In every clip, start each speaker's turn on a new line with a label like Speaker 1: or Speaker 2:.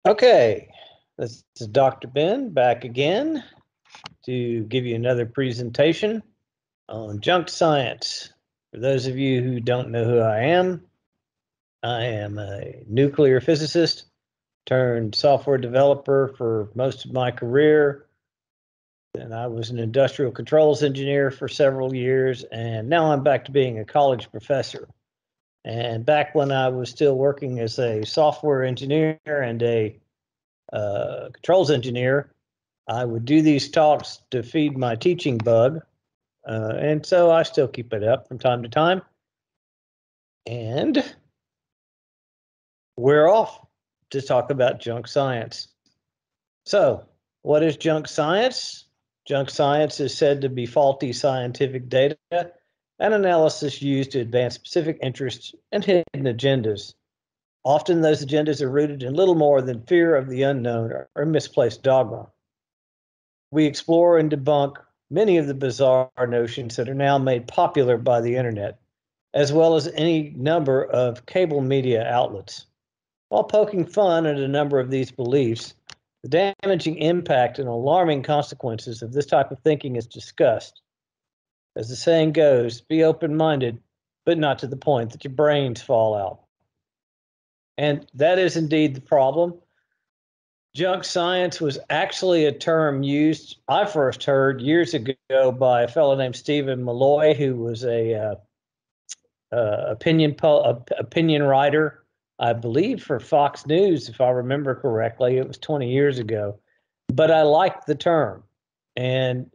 Speaker 1: Okay, this is Dr. Ben back again to give you another presentation on junk science. For those of you who don't know who I am a nuclear physicist turned software developer for most of my career. And I was an industrial controls engineer for several years, and now I'm back to being a college professor. And back when I was still working as a software engineer and a controls engineer, I would do these talks to feed my teaching bug. And so I still keep it up from time to time. And we're off to talk about junk science. So, what is junk science? Junk science is said to be faulty scientific data and analysis used to advance specific interests and hidden agendas. Often those agendas are rooted in little more than fear of the unknown or misplaced dogma. We explore and debunk many of the bizarre notions that are now made popular by the internet, as well as any number of cable media outlets. While poking fun at a number of these beliefs, the damaging impact and alarming consequences of this type of thinking is discussed. As the saying goes, be open-minded, but not to the point that your brains fall out. And that is indeed the problem. Junk science was actually a term used, I first heard years ago by a fellow named Stephen Malloy, who was a opinion writer, I believe, for Fox News, if I remember correctly. It was 20 years ago. But I liked the term. And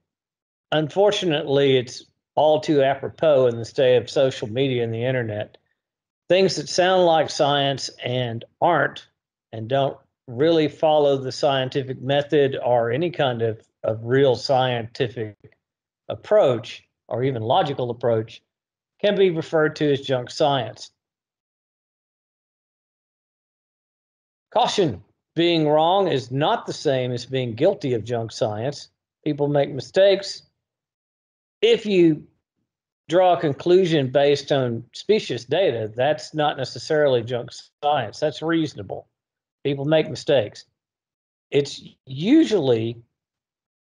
Speaker 1: unfortunately, it's all too apropos in the state of social media and the internet. Things that sound like science and aren't, and don't really follow the scientific method or any kind of real scientific approach or even logical approach, can be referred to as junk science. Caution, being wrong is not the same as being guilty of junk science. People make mistakes. If you draw a conclusion based on specious data, that's not necessarily junk science. That's reasonable. People make mistakes. It's usually,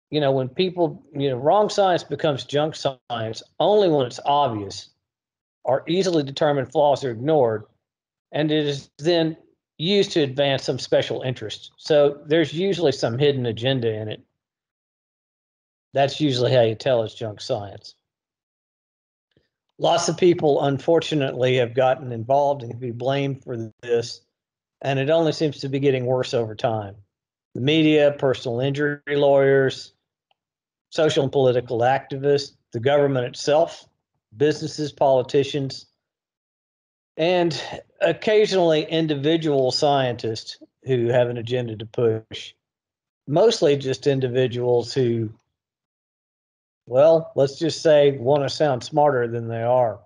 Speaker 1: when people, wrong science becomes junk science only when it's obvious or easily determined flaws are ignored, and it is then used to advance some special interest. So there's usually some hidden agenda in it. That's usually how you tell it's junk science. Lots of people, unfortunately, have gotten involved and can be blamed for this, and it only seems to be getting worse over time. The media, personal injury lawyers, social and political activists, the government itself, businesses, politicians, and occasionally individual scientists who have an agenda to push. Mostly just individuals who, well, let's just say, want to sound smarter than they are,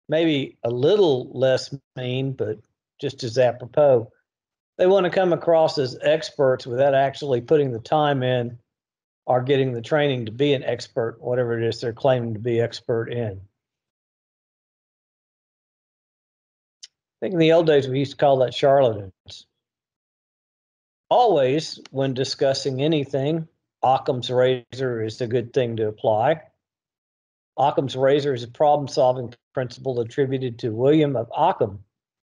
Speaker 1: maybe a little less mean, but just as apropos. They want to come across as experts without actually putting the time in or getting the training to be an expert, whatever it is they're claiming to be expert in. I think in the old days, we used to call that charlatans. Always, when discussing anything, Occam's razor is a good thing to apply. Occam's razor is a problem-solving principle attributed to William of Occam,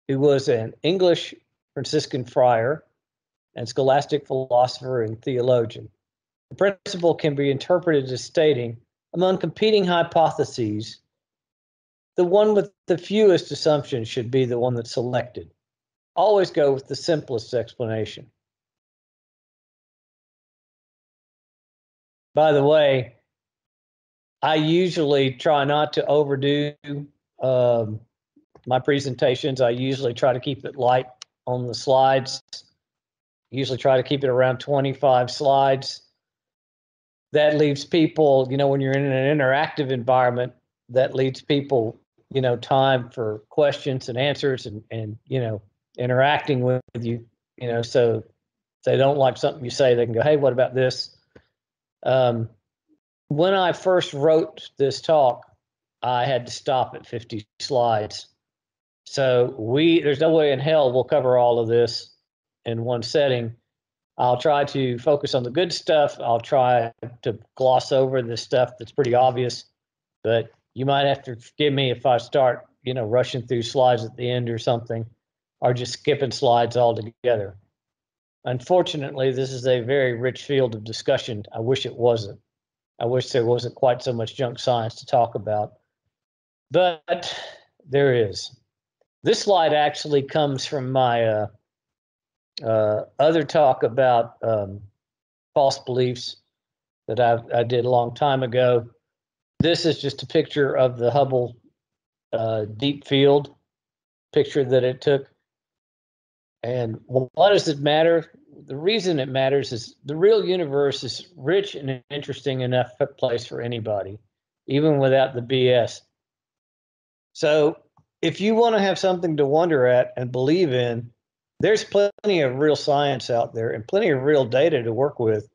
Speaker 1: who was an English Franciscan friar and scholastic philosopher and theologian. The principle can be interpreted as stating, among competing hypotheses, the one with the fewest assumptions should be the one that's selected. Always go with the simplest explanation. By the way, I usually try not to overdo my presentations. I usually try to keep it light on the slides. Usually try to keep it around 25 slides. That leaves people, when you're in an interactive environment, that leaves people, time for questions and answers and interacting with you, so if they don't like something you say, they can go, hey, what about this? When I first wrote this talk, I had to stop at 50 slides. So there's no way in hell we'll cover all of this in one setting. I'll try to focus on the good stuff. I'll try to gloss over the stuff that's pretty obvious, but you might have to forgive me if I start, rushing through slides at the end or something, or just skipping slides altogether. Unfortunately, this is a very rich field of discussion. I wish it wasn't. I wish there wasn't quite so much junk science to talk about, but there is. This slide actually comes from my other talk about false beliefs that I did a long time ago. This is just a picture of the Hubble deep field picture that it took. And why does it matter? The reason it matters is the real universe is rich and interesting enough place for anybody, even without the BS. So if you want to have something to wonder at and believe in, there's plenty of real science out there and plenty of real data to work with.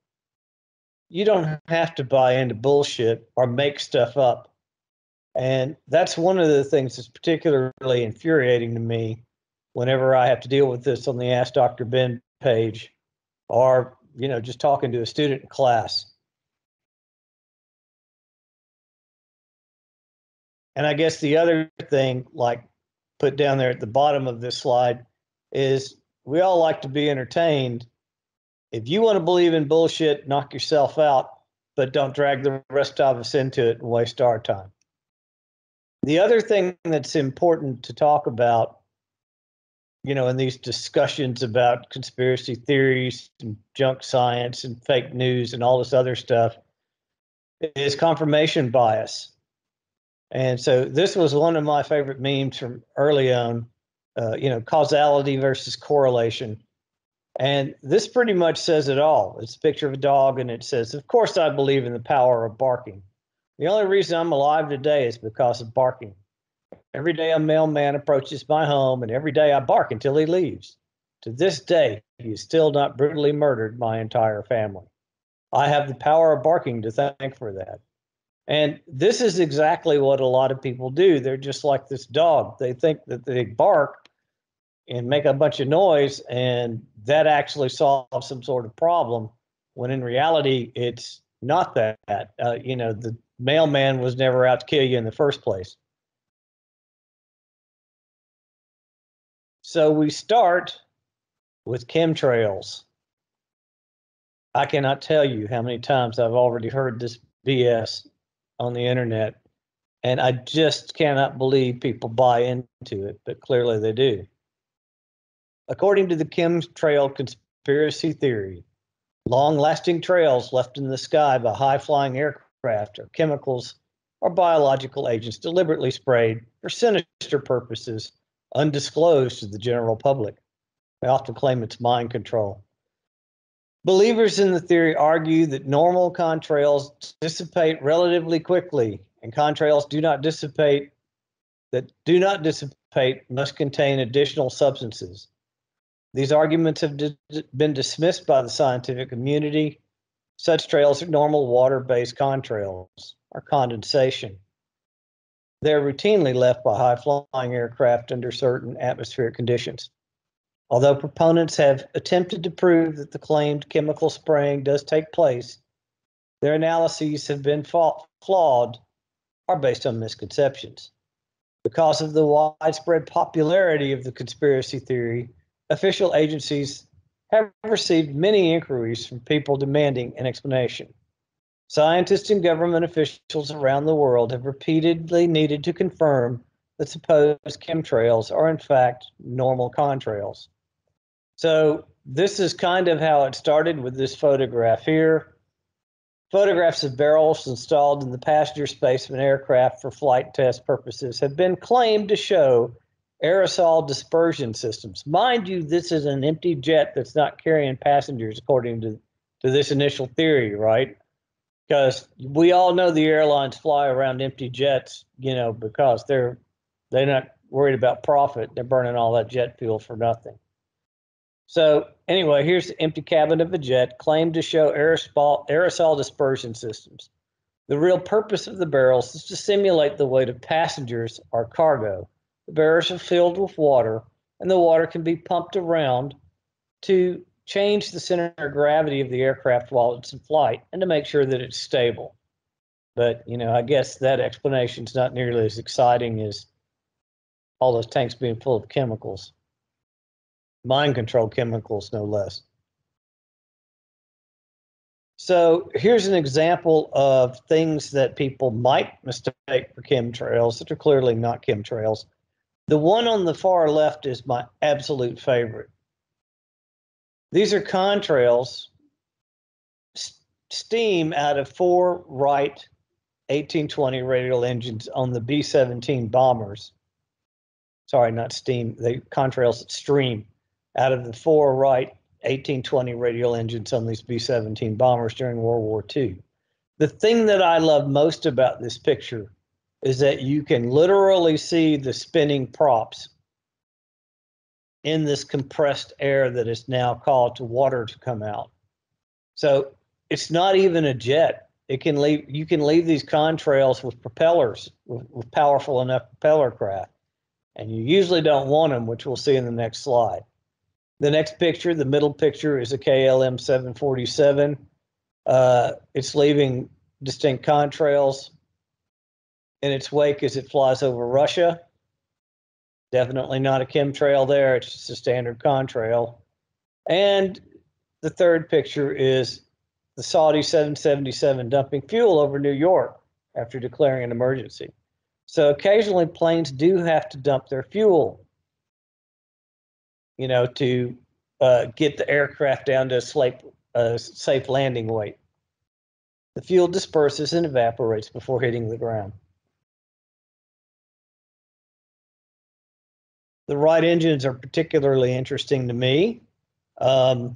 Speaker 1: You don't have to buy into bullshit or make stuff up. And that's one of the things that's particularly infuriating to me whenever I have to deal with this on the Ask Dr. Ben page, or, just talking to a student in class. And I guess the other thing, like put down there at the bottom of this slide, is we all like to be entertained. If you want to believe in bullshit, knock yourself out, but don't drag the rest of us into it and waste our time. The other thing that's important to talk about, in these discussions about conspiracy theories and junk science and fake news and all this other stuff, is confirmation bias. And so this was one of my favorite memes from early on, causality versus correlation. And this pretty much says it all. It's a picture of a dog, and it says, of course I believe in the power of barking. The only reason I'm alive today is because of barking. Every day a mailman approaches my home, and every day I bark until he leaves. To this day, he has still not brutally murdered my entire family. I have the power of barking to thank for that. And this is exactly what a lot of people do. They're just like this dog. They think that they bark and make a bunch of noise, and that actually solves some sort of problem, when in reality, it's not that. The mailman was never out to kill you in the first place. So we start with chemtrails. I cannot tell you how many times I've already heard this BS on the internet, and I just cannot believe people buy into it, but clearly they do. According to the chemtrail conspiracy theory, long-lasting trails left in the sky by high-flying aircraft are chemicals or biological agents deliberately sprayed for sinister purposes undisclosed to the general public. They often claim it's mind control. Believers in the theory argue that normal contrails dissipate relatively quickly, and contrails that do not dissipate must contain additional substances. These arguments have been dismissed by the scientific community. Such trails are normal water-based contrails, or condensation. They're routinely left by high-flying aircraft under certain atmospheric conditions. Although proponents have attempted to prove that the claimed chemical spraying does take place, their analyses have been flawed or based on misconceptions. Because of the widespread popularity of the conspiracy theory, official agencies have received many inquiries from people demanding an explanation. Scientists and government officials around the world have repeatedly needed to confirm that supposed chemtrails are in fact normal contrails. So this is kind of how it started with this photograph here. Photographs of barrels installed in the passenger space of an aircraft for flight test purposes have been claimed to show aerosol dispersion systems. Mind you, this is an empty jet that's not carrying passengers, according to this initial theory, right? Because we all know the airlines fly around empty jets, because they're not worried about profit. They're burning all that jet fuel for nothing. So anyway, here's the empty cabin of a jet, claimed to show aerosol dispersion systems. The real purpose of the barrels is to simulate the weight of passengers or cargo. The barrels are filled with water, and the water can be pumped around to change the center of gravity of the aircraft while it's in flight and to make sure that it's stable. But, I guess that explanation is not nearly as exciting as all those tanks being full of chemicals, mind control chemicals, no less. So here's an example of things that people might mistake for chemtrails that are clearly not chemtrails. The one on the far left is my absolute favorite. These are contrails, steam out of 4 Wright 1820 radial engines on the B-17 bombers. Sorry, not steam, the contrails that stream out of the 4 Wright 1820 radial engines on these B-17 bombers during World War II. The thing that I love most about this picture is that you can literally see the spinning props in this compressed air that is now called to water to come out. So it's not even a jet. You can leave these contrails with propellers, with powerful enough propeller craft. And you usually don't want them, which we'll see in the next slide. The next picture, the middle picture, is a KLM 747. It's leaving distinct contrails in its wake as it flies over Russia. Definitely not a chemtrail there, it's just a standard contrail. And the third picture is the Saudi 777 dumping fuel over New York after declaring an emergency. So occasionally planes do have to dump their fuel, to get the aircraft down to a safe landing weight. The fuel disperses and evaporates before hitting the ground. The Wright engines are particularly interesting to me. So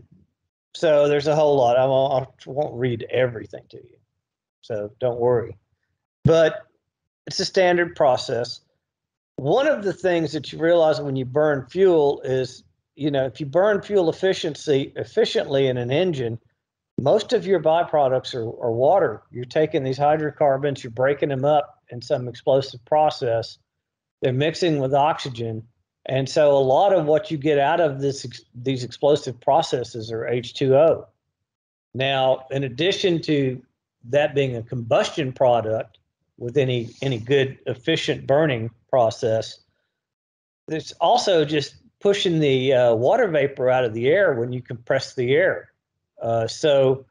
Speaker 1: there's a whole lot. I won't read everything to you, so don't worry. But it's a standard process. One of the things that you realize when you burn fuel is, if you burn fuel efficiently in an engine, most of your byproducts are water. You're taking these hydrocarbons, you're breaking them up in some explosive process. They're mixing with oxygen. And so a lot of what you get out of these explosive processes are H2O. Now, in addition to that being a combustion product with any good efficient burning process, it's also just pushing the water vapor out of the air when you compress the air. So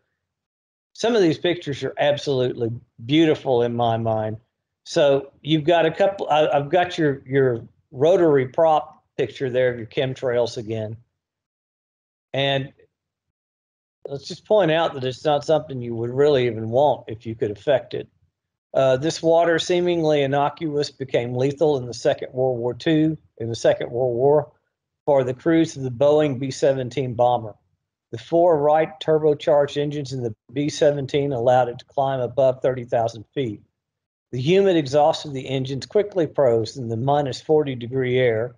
Speaker 1: some of these pictures are absolutely beautiful in my mind. So you've got a couple, I've got your rotary prop picture there of your chemtrails again. And let's just point out that it's not something you would really even want if you could affect it. This water, seemingly innocuous, became lethal in the Second World War for the crews of the Boeing B-17 bomber. The 4 Wright turbocharged engines in the B-17 allowed it to climb above 30,000 feet. The humid exhaust of the engines quickly froze in the minus 40-degree air.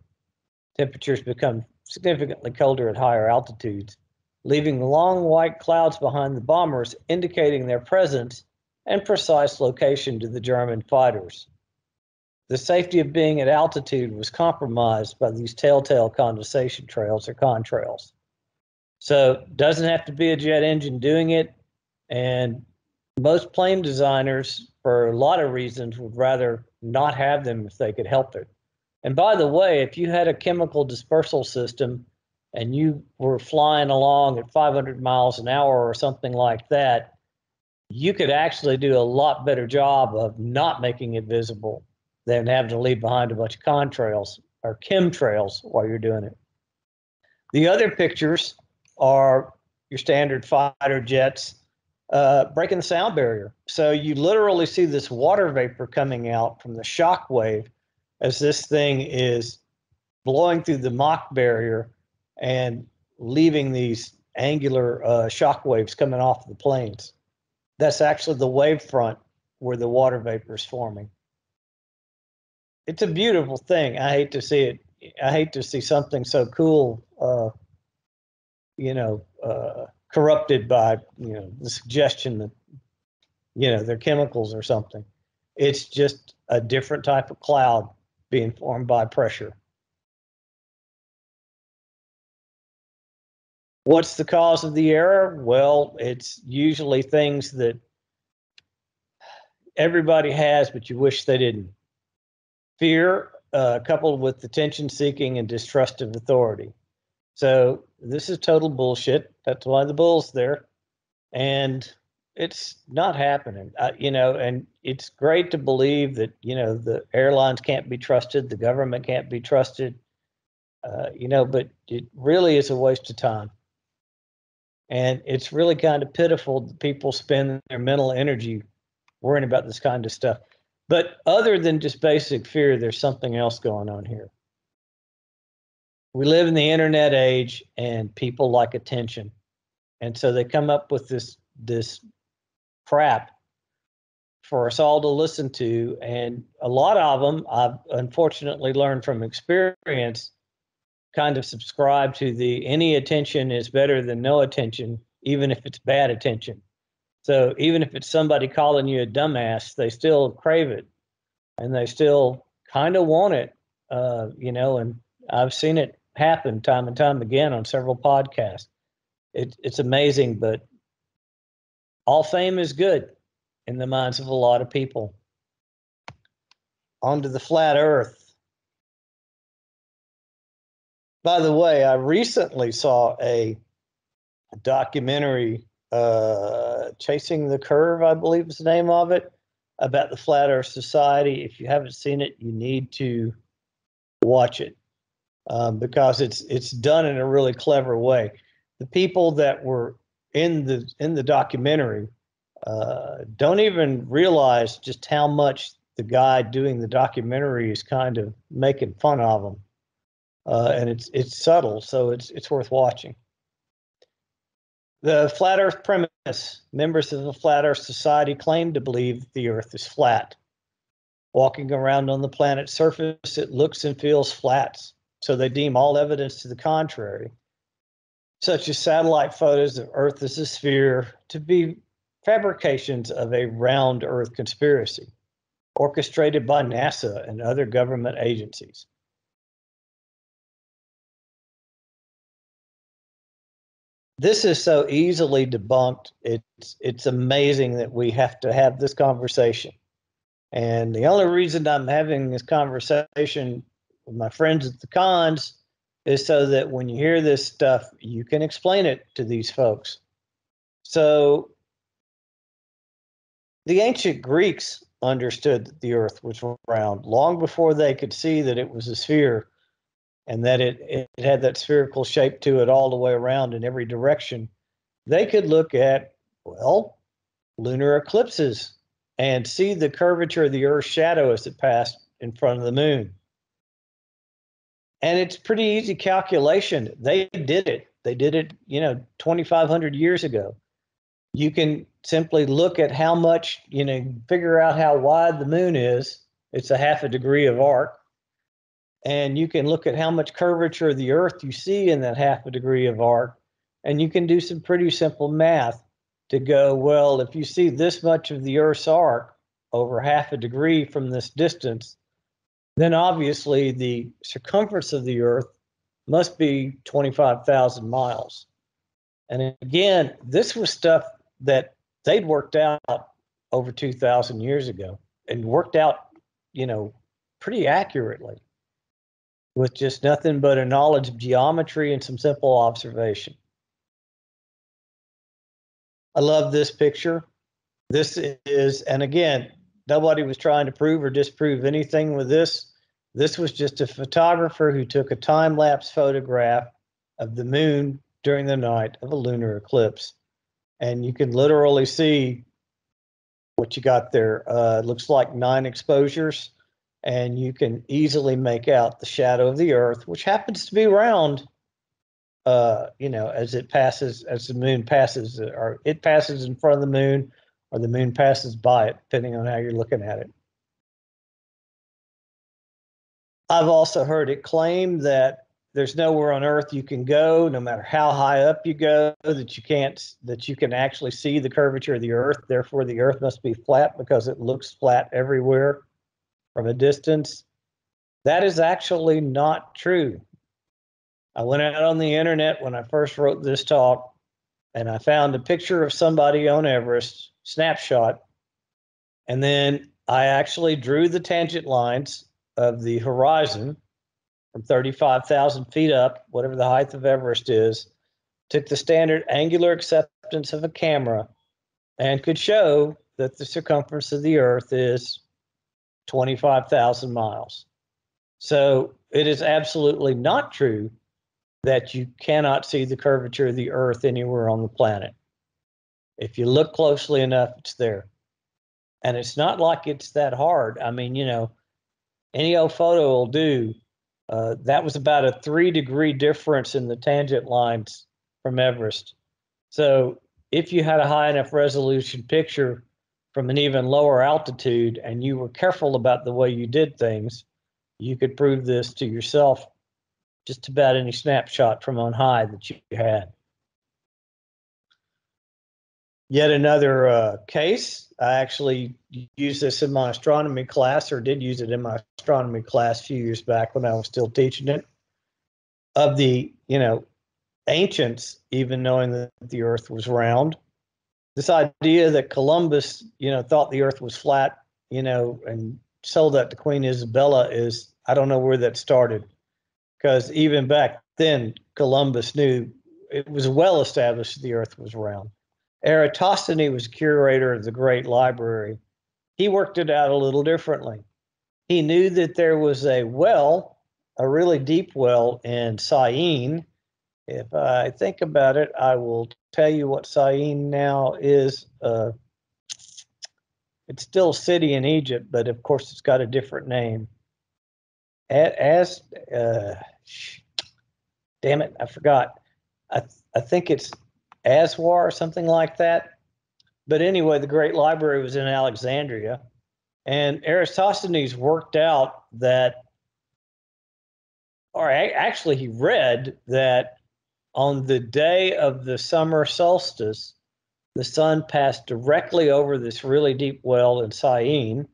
Speaker 1: Temperatures become significantly colder at higher altitudes, leaving long white clouds behind the bombers, indicating their presence and precise location to the German fighters. The safety of being at altitude was compromised by these telltale condensation trails or contrails. So it doesn't have to be a jet engine doing it, and most plane designers, for a lot of reasons, would rather not have them if they could help it. And by the way, if you had a chemical dispersal system and you were flying along at 500 miles an hour or something like that, you could actually do a lot better job of not making it visible than having to leave behind a bunch of contrails or chemtrails while you're doing it. The other pictures are your standard fighter jets breaking the sound barrier. So you literally see this water vapor coming out from the shock wave as this thing is blowing through the Mach barrier and leaving these angular shock waves coming off the planes. That's actually the wave front where the water vapor is forming. It's a beautiful thing. I hate to see it. I hate to see something so cool, corrupted by, the suggestion that, they're chemicals or something. It's just a different type of cloud being formed by pressure. What's the cause of the error? Well, it's usually things that everybody has, but you wish they didn't. Fear, coupled with attention seeking and distrust of authority. So this is total bullshit. That's why the bull's there. And it's not happening, and it's great to believe that, the airlines can't be trusted, the government can't be trusted, but it really is a waste of time. And it's really kind of pitiful that people spend their mental energy worrying about this kind of stuff. But other than just basic fear, there's something else going on here. We live in the internet age and people like attention. And so they come up with this crap for us all to listen to. And a lot of them, I've unfortunately learned from experience, kind of subscribe to the any attention is better than no attention, even if it's bad attention. So even if it's somebody calling you a dumbass, they still crave it and they still kind of want it, and I've seen it happen time and time again on several podcasts. It's amazing, but all fame is good in the minds of a lot of people. Onto the flat earth. By the way, I recently saw a documentary, Chasing the Curve, I believe is the name of it, about the Flat Earth Society. If you haven't seen it, you need to watch it, because it's done in a really clever way. The people that were in the documentary don't even realize just how much the guy doing the documentary is kind of making fun of them, and it's subtle, so it's worth watching. The flat Earth premise: members of the Flat Earth Society claim to believe the Earth is flat. Walking around on the planet's surface, it looks and feels flat, so they deem all evidence to the contrary, such as satellite photos of Earth as a sphere, to be fabrications of a round Earth conspiracy, orchestrated by NASA and other government agencies. This is so easily debunked. It's amazing that we have to have this conversation. And the only reason I'm having this conversation with my friends at the cons is so that when you hear this stuff, you can explain it to these folks. So the ancient Greeks understood that the Earth was round long before they could see that it was a sphere and that it had that spherical shape to it all the way around in every direction. They could look at, well, lunar eclipses and see the curvature of the Earth's shadow as it passed in front of the moon. And it's pretty easy calculation. They did it. They did it, 2,500 years ago. You can simply look at how much, figure out how wide the moon is. It's a half a degree of arc. And you can look at how much curvature of the Earth you see in that half a degree of arc. And you can do some pretty simple math to go, well, if you see this much of the Earth's arc over half a degree from this distance, then obviously the circumference of the Earth must be 25,000 miles. And again, this was stuff that they'd worked out over 2,000 years ago and worked out, pretty accurately with just nothing but a knowledge of geometry and some simple observation. I love this picture. This is, and again, nobody was trying to prove or disprove anything with this. This was just a photographer who took a time-lapse photograph of the moon during the night of a lunar eclipse. And you can literally see what you got there. It looks like 9 exposures, and you can easily make out the shadow of the Earth, which happens to be round, as the moon passes, or it passes in front of the moon, or the moon passes by it, depending on how you're looking at it. I've also heard it claimed that there's nowhere on Earth you can go, no matter how high up you go, that you can actually see the curvature of the Earth. Therefore, the Earth must be flat because it looks flat everywhere from a distance. That is actually not true. I went out on the internet when I first wrote this talk, and I found a picture of somebody on Everest, snapshot, and then I actually drew the tangent lines of the horizon from 35,000 feet up, whatever the height of Everest is, took the standard angular acceptance of a camera, and could show that the circumference of the Earth is 25,000 miles. So it is absolutely not true that you cannot see the curvature of the Earth anywhere on the planet. If you look closely enough, it's there. And it's not like it's that hard. I mean, any old photo will do. That was about a 3-degree difference in the tangent lines from Everest. So if you had a high enough resolution picture from an even lower altitude and you were careful about the way you did things, you could prove this to yourself just about any snapshot from on high that you had. Yet another case, I actually used this in my astronomy class, or did use it in my astronomy class a few years back when I was still teaching it, of the, ancients even knowing that the Earth was round. This idea that Columbus, thought the Earth was flat, and sold that to Queen Isabella is, I don't know where that started, because even back then, Columbus knew it was well established the Earth was round. Eratosthenes was curator of the Great Library. He worked it out a little differently. He knew that there was a well, a really deep well in Syene. If I think about it, I will tell you what Syene now is. It's still a city in Egypt, but of course it's got a different name. As damn it, I forgot. I think it's Aswar or something like that. But anyway, the Great Library was in Alexandria, and Eratosthenes worked out that, or actually, he read that on the day of the summer solstice, the sun passed directly over this really deep well in Syene,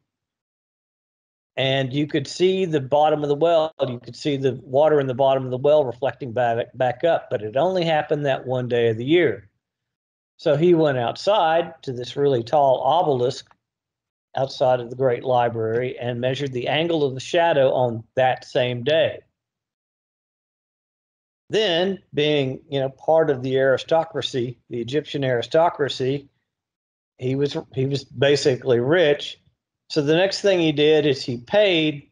Speaker 1: and you could see the bottom of the well. You could see the water in the bottom of the well reflecting back up, but it only happened that one day of the year. So he went outside to this really tall obelisk outside of the Great Library and measured the angle of the shadow on that same day. Then, being part of the aristocracy, the Egyptian aristocracy, he was basically rich. So the next thing he did is he paid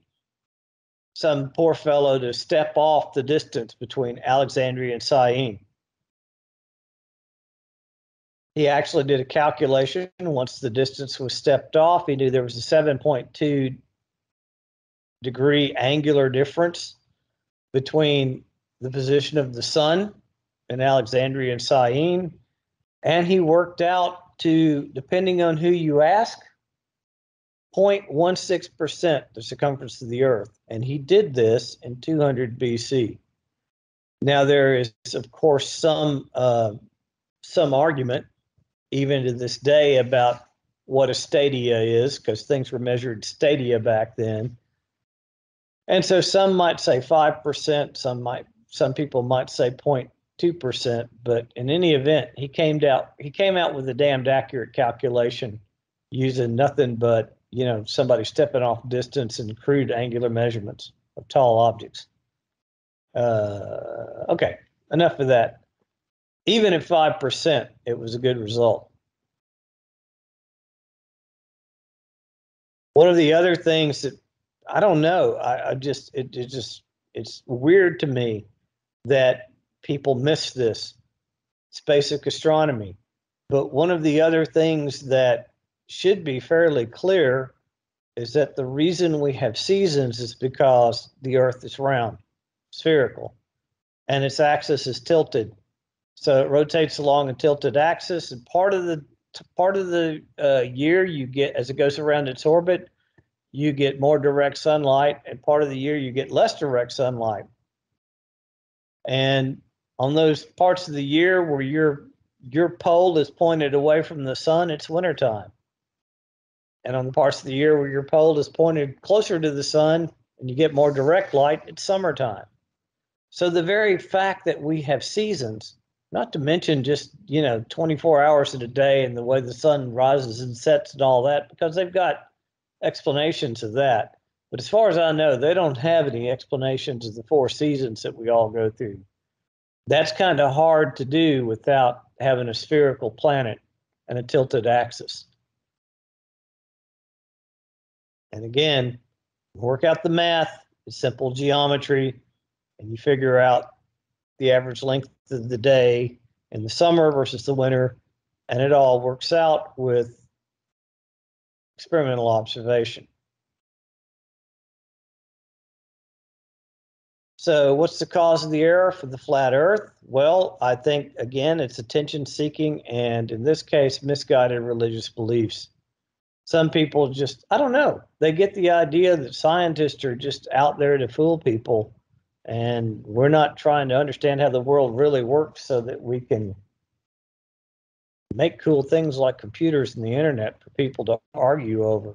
Speaker 1: some poor fellow to step off the distance between Alexandria and Syene. He actually did a calculation. Once the distance was stepped off, he knew there was a 7.2 degree angular difference between the position of the sun in Alexandria and Syene. And he worked out to, depending on who you ask, 0.16% the circumference of the Earth. And he did this in 200 BC. Now, there is, of course, some argument, even to this day, about what a stadia is, because things were measured stadia back then. And so some might say 5%, some people might say 0.2%, but in any event, he came out with a damned accurate calculation using nothing but, somebody stepping off distance and crude angular measurements of tall objects. Okay, enough of that. Even at 5%, it was a good result. One of the other things that I don't know, it's weird to me that people miss this. It's basic astronomy. But one of the other things that should be fairly clear is that the reason we have seasons is because the Earth is round, spherical, and its axis is tilted. So it rotates along a tilted axis, and part of the year you get, as it goes around its orbit, you get more direct sunlight, and part of the year you get less direct sunlight. And on those parts of the year where your pole is pointed away from the sun, it's wintertime. And on the parts of the year where your pole is pointed closer to the sun, and you get more direct light at summertime. So the very fact that we have seasons, not to mention just, 24 hours in a day and the way the sun rises and sets and all that, because they've got explanations of that. But as far as I know, they don't have any explanations of the 4 seasons that we all go through. That's kind of hard to do without having a spherical planet and a tilted axis. And again, work out the math, it's simple geometry, and you figure out the average length of the day in the summer versus the winter, and it all works out with experimental observation. So what's the cause of the error for the flat Earth? Well, I think, again, it's attention-seeking and, in this case, misguided religious beliefs. Some people just, I don't know, they get the idea that scientists are just out there to fool people, and we're not trying to understand how the world really works so that we can make cool things like computers and the internet for people to argue over.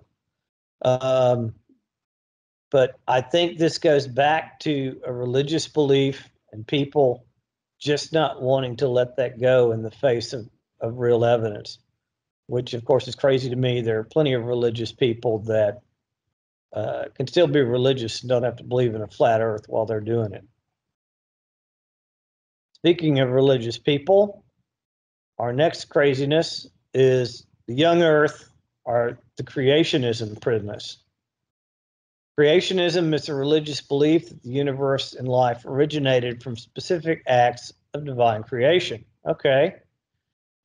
Speaker 1: But I think this goes back to a religious belief and people just not wanting to let that go in the face of real evidence, which of course is crazy to me. There are plenty of religious people that can still be religious and don't have to believe in a flat earth while they're doing it. Speaking of religious people, our next craziness is the young earth, or the creationism premise. Creationism is a religious belief that the universe and life originated from specific acts of divine creation. Okay.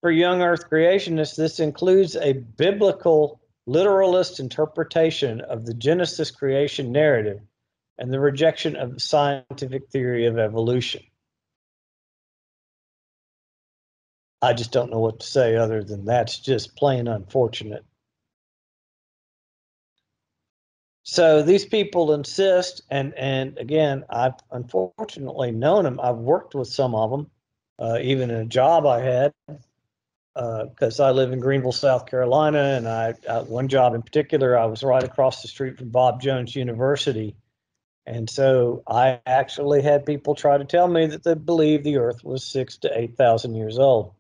Speaker 1: For young earth creationists, this includes a biblical literalist interpretation of the Genesis creation narrative and the rejection of the scientific theory of evolution. I just don't know what to say other than that's just plain unfortunate. So these people insist, and again, I've unfortunately known them. I've worked with some of them, even in a job I had, because I live in Greenville, South Carolina, and one job in particular, I was right across the street from Bob Jones University. And so I actually had people try to tell me that they believe the Earth was 6,000 to 8,000 years old.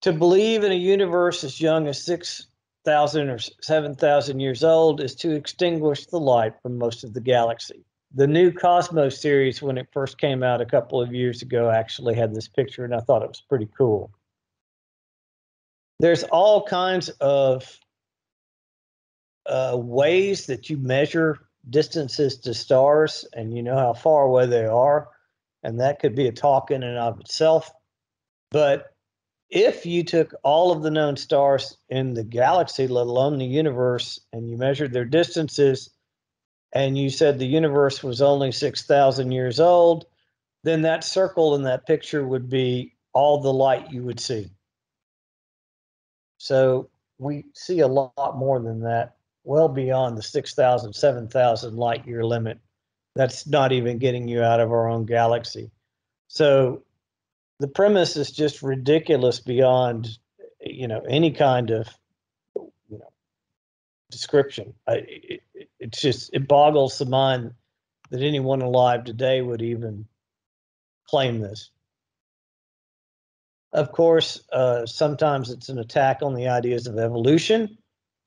Speaker 1: To believe in a universe as young as 6,000 or 7,000 years old is to extinguish the light from most of the galaxy. The new Cosmos series, when it first came out a couple of years ago, actually had this picture, and I thought it was pretty cool. There's all kinds of ways that you measure distances to stars, and you know how far away they are, and that could be a talk in and of itself. But if you took all of the known stars in the galaxy, let alone the universe, and you measured their distances, and you said the universe was only 6,000 years old, then that circle in that picture would be all the light you would see. So we see a lot more than that, well beyond the 6,000, 7,000 light year limit. That's not even getting you out of our own galaxy. So the premise is just ridiculous beyond, any kind of, description. It boggles the mind that anyone alive today would even claim this. Of course, sometimes it's an attack on the ideas of evolution.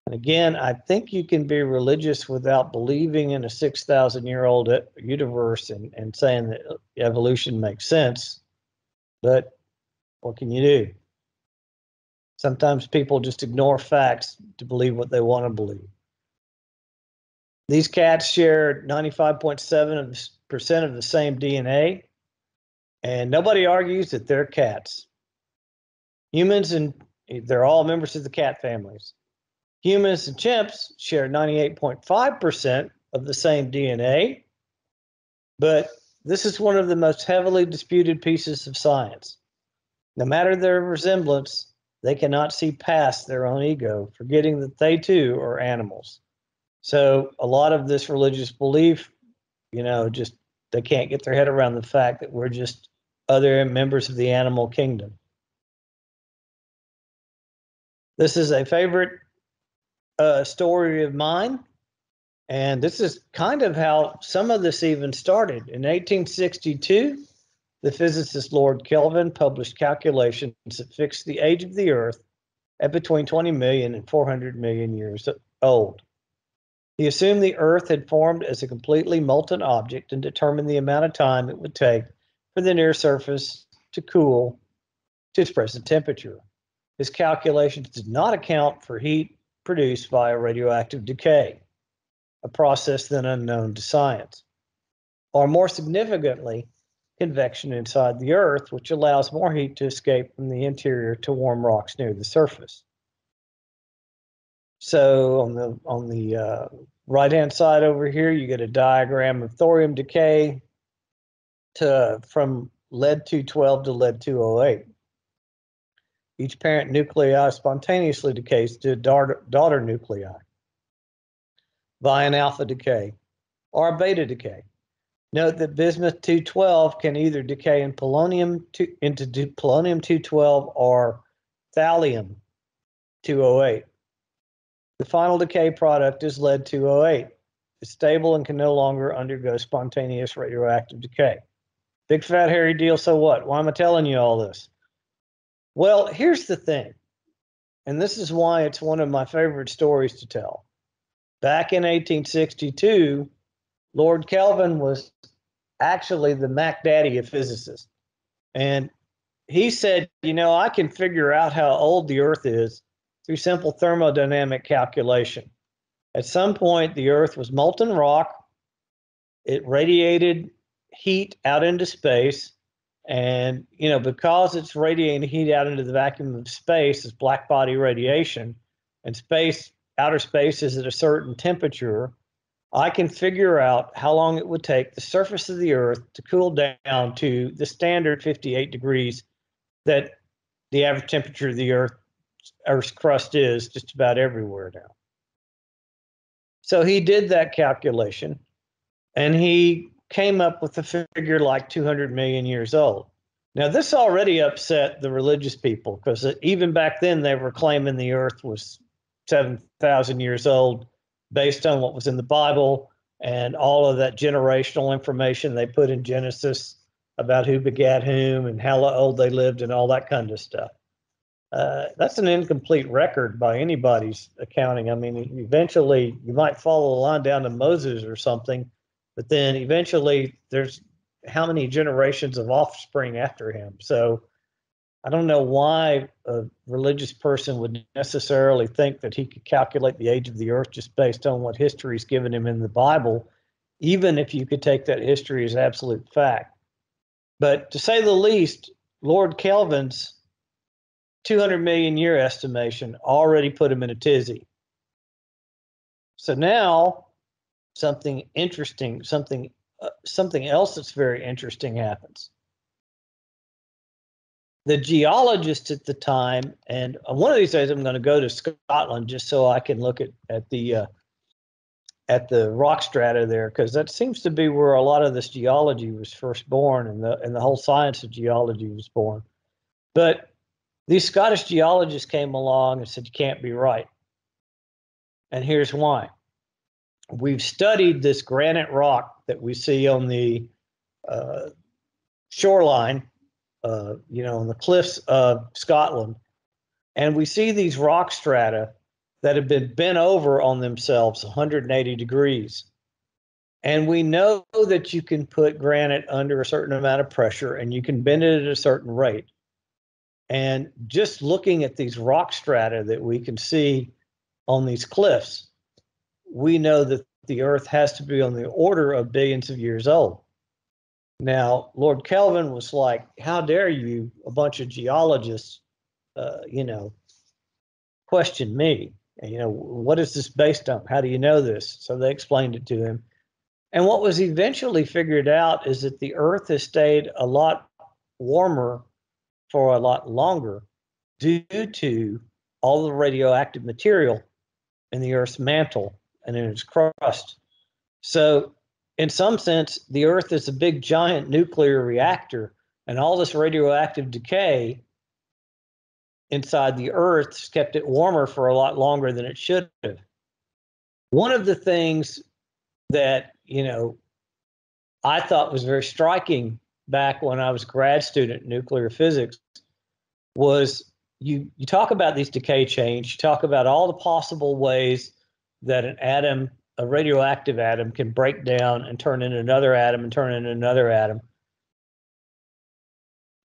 Speaker 1: And again, I think you can be religious without believing in a 6,000-year-old universe and saying that evolution makes sense. But what can you do? Sometimes people just ignore facts to believe what they want to believe. These cats share 95.7% of the same DNA, and nobody argues that they're cats. Humans, and they're all members of the cat families. Humans and chimps share 98.5% of the same DNA, but this is one of the most heavily disputed pieces of science. No matter their resemblance, they cannot see past their own ego, forgetting that they too are animals. So a lot of this religious belief, just they can't get their head around the fact that we're just other members of the animal kingdom. This is a favorite story of mine, And this is kind of how some of this even started. In 1862, the physicist Lord Kelvin published calculations that fixed the age of the Earth at between 20 million and 400 million years old. He assumed the Earth had formed as a completely molten object and determined the amount of time it would take for the near surface to cool to its present temperature. His calculations did not account for heat produced via radioactive decay, a process then unknown to science, or more significantly, convection inside the Earth, which allows more heat to escape from the interior to warm rocks near the surface. So on the right-hand side over here, you get a diagram of thorium decay from lead-212 to lead-208. Each parent nuclei spontaneously decays to daughter nuclei via an alpha decay or a beta decay. Note that bismuth-212 can either decay in into polonium-212 or thallium-208. The final decay product is lead-208. It's stable and can no longer undergo spontaneous radioactive decay. Big fat hairy deal, so what? Why am I telling you all this? Well, here's the thing, and this is why it's one of my favorite stories to tell. Back in 1862, Lord Kelvin was actually the Mac Daddy of physicists. And he said, I can figure out how old the Earth is through simple thermodynamic calculation. At some point, the Earth was molten rock. It radiated heat out into space. And, because it's radiating heat out into the vacuum of space, it's black body radiation, and outer space is at a certain temperature, I can figure out how long it would take the surface of the Earth to cool down to the standard 58 degrees that the average temperature of the Earth's crust is just about everywhere now. So he did that calculation, and he came up with a figure like 200 million years old. Now, this already upset the religious people, because even back then they were claiming the Earth was 7,000 years old based on what was in the Bible and all of that generational information they put in Genesis about who begat whom and how old they lived and all that kind of stuff. That's an incomplete record by anybody's accounting. I mean, eventually you might follow the line down to Moses or something, but then eventually there's how many generations of offspring after him. So I don't know why a religious person would necessarily think that he could calculate the age of the Earth just based on what history's given him in the Bible, even if you could take that history as absolute fact. But to say the least, Lord Kelvin's 200 million year estimation already put him in a tizzy. So now something interesting, something else that's very interesting happens. The geologists at the time, and one of these days I'm going to go to Scotland just so I can look at the rock strata there, because that seems to be where a lot of this geology was first born, and the whole science of geology was born. But these Scottish geologists came along and said, you can't be right. And here's why. We've studied this granite rock that we see on the shoreline, on the cliffs of Scotland. And we see these rock strata that have been bent over on themselves 180 degrees. And we know that you can put granite under a certain amount of pressure and you can bend it at a certain rate. And just looking at these rock strata that we can see on these cliffs, we know that the Earth has to be on the order of billions of years old. Now, Lord Kelvin was like, how dare you, a bunch of geologists, question me? And, what is this based on? How do you know this? So they explained it to him. And what was eventually figured out is that the Earth has stayed a lot warmer for a lot longer due to all the radioactive material in the Earth's mantle and in its crust. So in some sense, the Earth is a big giant nuclear reactor, and all this radioactive decay inside the Earth has kept it warmer for a lot longer than it should have. One of the things that, I thought was very striking back when I was a grad student in nuclear physics was you talk about these decay chains, you talk about all the possible ways that an atom, a radioactive atom, can break down and turn into another atom and turn into another atom.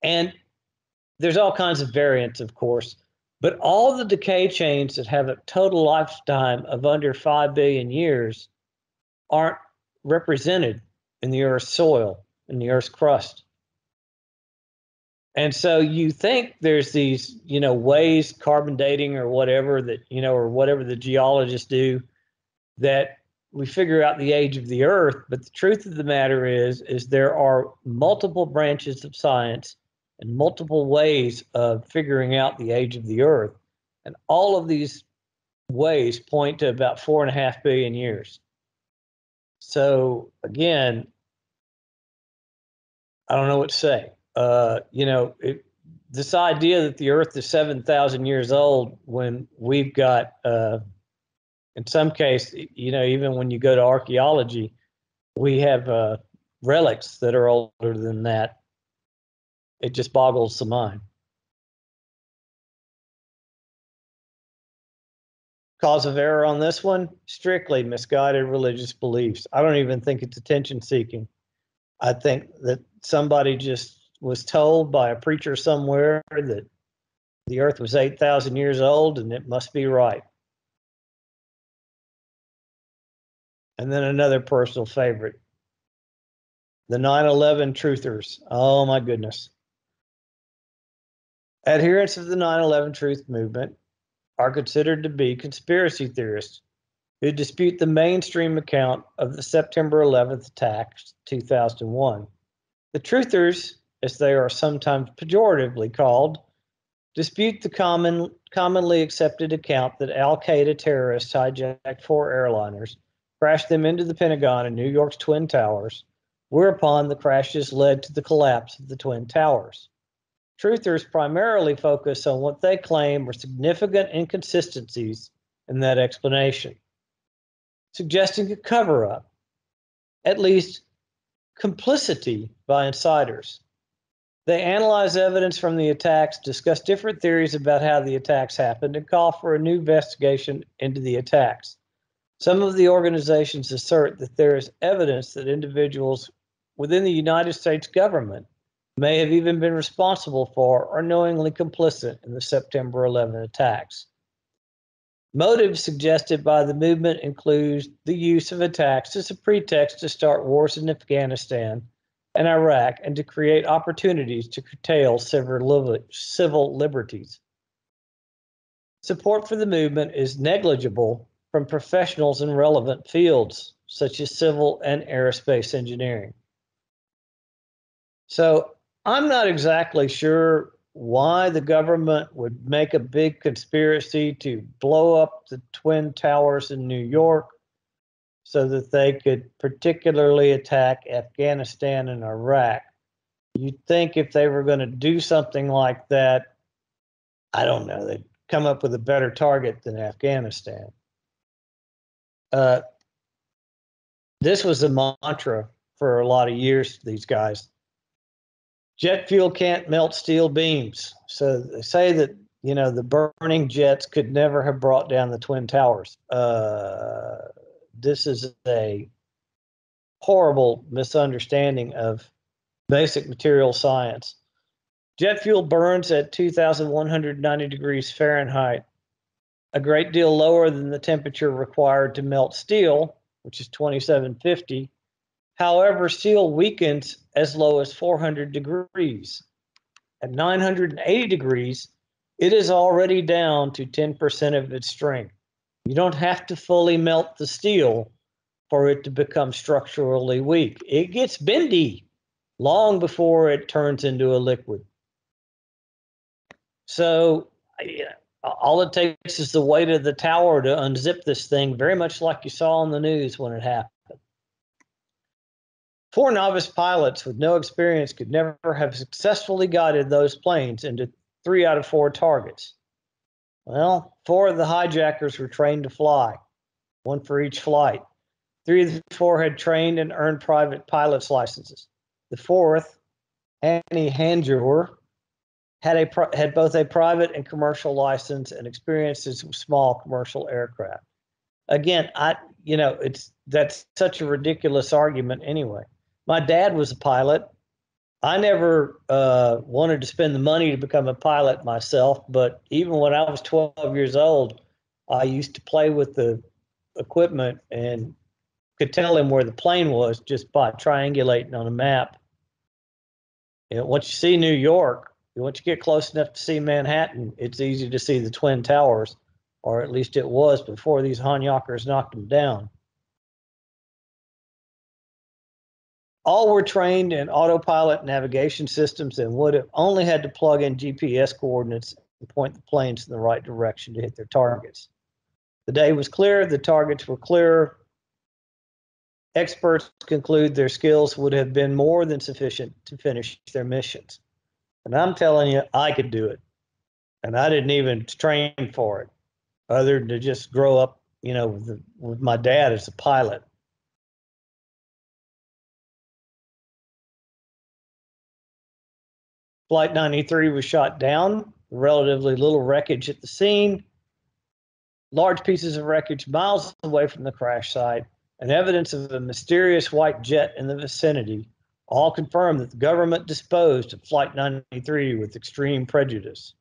Speaker 1: And there's all kinds of variants, of course, but all the decay chains that have a total lifetime of under 5 billion years aren't represented in the Earth's soil, in the Earth's crust. And so you think there's these, ways, carbon dating or whatever that, or whatever the geologists do, that we figure out the age of the Earth. But the truth of the matter is there are multiple branches of science and multiple ways of figuring out the age of the Earth. And all of these ways point to about 4.5 billion years. So again, I don't know what to say. This idea that the Earth is 7,000 years old when we've got, in some case, even when you go to archaeology, we have relics that are older than that. It just boggles the mind. Cause of error on this one, strictly misguided religious beliefs. I don't even think it's attention seeking. I think that somebody just was told by a preacher somewhere that the Earth was 8,000 years old and it must be right. And then another personal favorite, the 9/11 truthers. Oh my goodness. Adherents of the 9/11 truth movement are considered to be conspiracy theorists who dispute the mainstream account of the September 11th attacks, 2001. The truthers, as they are sometimes pejoratively called, dispute the commonly accepted account that al-Qaeda terrorists hijacked 4 airliners, crashed them into the Pentagon and New York's Twin Towers, whereupon the crashes led to the collapse of the Twin Towers. Truthers primarily focus on what they claim are significant inconsistencies in that explanation, suggesting a cover-up, at least complicity by insiders. They analyze evidence from the attacks, discuss different theories about how the attacks happened, and call for a new investigation into the attacks. Some of the organizations assert that there is evidence that individuals within the United States government may have even been responsible for or knowingly complicit in the September 11 attacks. Motives suggested by the movement include the use of attacks as a pretext to start wars in Afghanistan and Iraq and to create opportunities to curtail civil liberties. Support for the movement is negligible from professionals in relevant fields, such as civil and aerospace engineering. So I'm not exactly sure why the government would make a big conspiracy to blow up the Twin Towers in New York so that they could particularly attack Afghanistan and Iraq. You'd think if they were going to do something like that, I don't know, they'd come up with a better target than Afghanistan. This was a mantra for a lot of years, these guys. Jet fuel can't melt steel beams. So they say that, the burning jets could never have brought down the Twin Towers. This is a horrible misunderstanding of basic material science. Jet fuel burns at 2,190 degrees Fahrenheit, a great deal lower than the temperature required to melt steel, which is 2750. However, steel weakens as low as 400 degrees. At 980 degrees, it is already down to 10% of its strength. You don't have to fully melt the steel for it to become structurally weak. It gets bendy long before it turns into a liquid. So all it takes is the weight of the tower to unzip this thing, very much like you saw on the news when it happened. 4 novice pilots with no experience could never have successfully guided those planes into 3 out of 4 targets. Well, 4 of the hijackers were trained to fly, 1 for each flight. 3 of the 4 had trained and earned private pilot's licenses. The 4th, Annie Hanjour, had both a private and commercial license and experience in small commercial aircraft. Again, that's such a ridiculous argument anyway. My dad was a pilot. I never wanted to spend the money to become a pilot myself, but even when I was 12 years old, I used to play with the equipment and could tell him where the plane was just by triangulating on a map. Once you see New York, once you get close enough to see Manhattan, it's easy to see the Twin Towers, or at least it was before these Hanyakkers knocked them down. All were trained in autopilot navigation systems and would have only had to plug in GPS coordinates and point the planes in the right direction to hit their targets. The day was clear, the targets were clear. Experts conclude their skills would have been more than sufficient to finish their missions. And I'm telling you, I could do it. And I didn't even train for it, other than to just grow up, with my dad as a pilot. Flight 93 was shot down, relatively little wreckage at the scene, large pieces of wreckage miles away from the crash site, and evidence of a mysterious white jet in the vicinity all confirm that the government disposed of Flight 93 with extreme prejudice.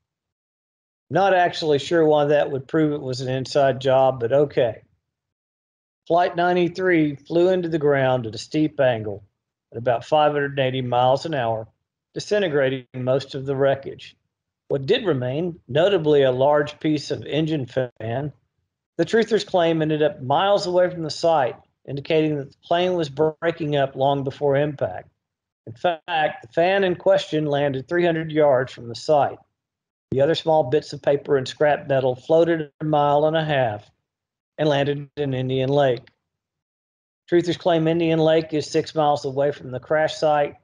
Speaker 1: Not actually sure why that would prove it was an inside job, but okay. Flight 93 flew into the ground at a steep angle at about 580 miles an hour, disintegrating most of the wreckage. What did remain, notably a large piece of engine fan, the truthers claim ended up miles away from the site, indicating that the plane was breaking up long before impact. In fact, the fan in question landed 300 yards from the site. The other small bits of paper and scrap metal floated a mile and a half and landed in Indian Lake. Truthers claim Indian Lake is 6 miles away from the crash site,